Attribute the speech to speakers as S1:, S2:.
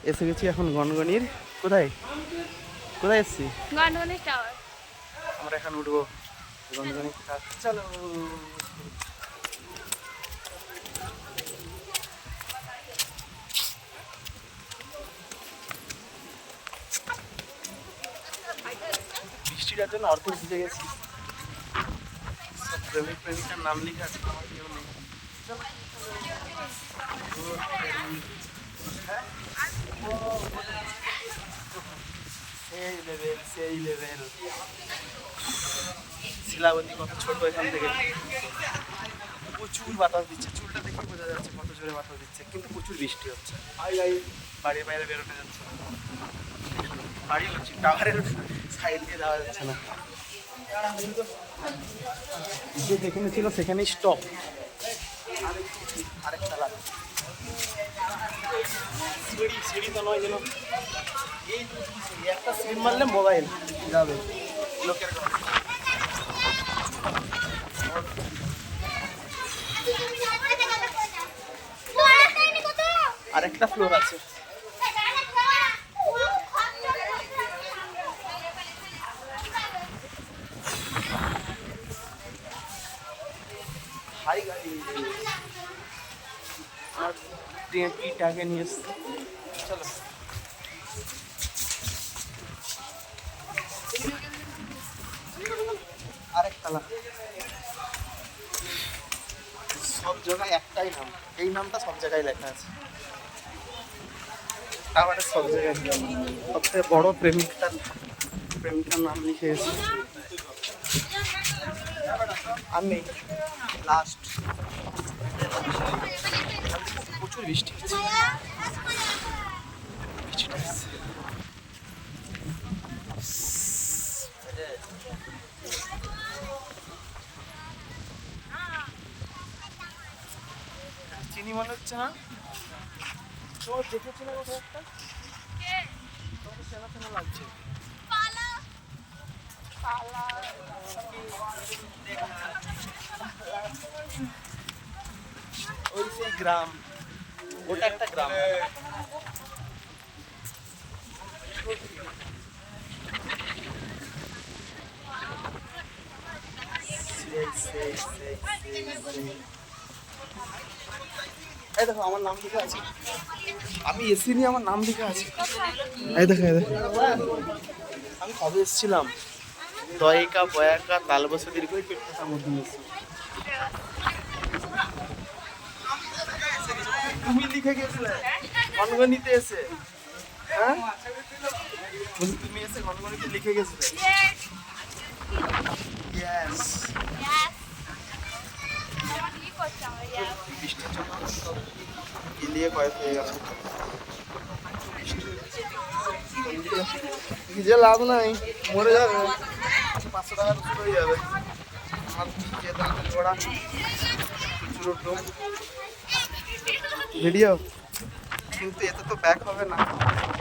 S1: এসে গেছি এখন গনগনির কোথায় কোথায় এসছি
S2: গনগনির টাওয়ার।
S1: আমরা এখন উঠবো গনগনি চলো। বৃষ্টিটার জন্য অর্ধেক ভিজে গেছি। প্রেমিক প্রেমিকার নাম লিখে আছে, আমার কেউ নেই। সেই লেভেল সেই লেভেল। শিলাবতী কত ছোট এখান থেকে, প্রচুর বাতাস দিচ্ছে, চুলটা দেখে বোঝা যাচ্ছে কত জোরে বাতাস দিচ্ছে, কিন্তু প্রচুর বৃষ্টি হচ্ছে। বাড়ির বাইরে বেরোনো যাচ্ছে না, বাড়ি হচ্ছে টাওয়ারের সাইড দিয়ে যাওয়া যাচ্ছে না। যে যেখানে ছিল সেখানেই স্টপ। আরেকটা লাভ সিঁড়ি, সিঁড়ি তো নয় যেন এই একটা সিঁড়ি মারলে মোবাইল যাবে লোকের ঘরে। আরেকটা ফ্লোর আছে। হাই গাড়ি আর ট্রেনটাকে নিয়ে এসছে। চলো আরেক তালা। সব জায়গায় একটাই নাম, এই নামটা সব জায়গায় লেখা আছে। টাওয়ারের সব জায়গায় সবথেকে বড় প্রেমিকার নাম লিখে এসেছে। আমি লাস্ট। প্রচুর বৃষ্টি হচ্ছে, বৃষ্টিটা আসছে। চিনি মনে হচ্ছে না, তোমার দেখেছো না কোথাও একটা, তোমাকে চেনা চেনা লাগছে। ওই সেই গ্রাম, ওটা একটা গ্রাম। এই দেখো আমার নাম লেখা আছে, আমি এসি নিয়ে আমার নাম লেখা আছে। এই দেখো এই দেখো, আমি কবে এসেছিলাম, দয়কা বয়াকা তালবসা দীর্ঘ পেটটার মধ্যে এসেছি। তুমি লিখে গেছিলে গনগনিতে এসে, হ্যাঁ তুমি এসে গনগনিতে লিখে গেছিলে। ইয়েস বৃষ্টির জন্য গিলিয়ে কয়েক হয়ে গেছে। ভিজে লাভ নাই, মরে যাবে, 500 টাকা রসুন হয়ে যাবে। ভিডিও কিন্তু এতে তো ব্যাক হবে না।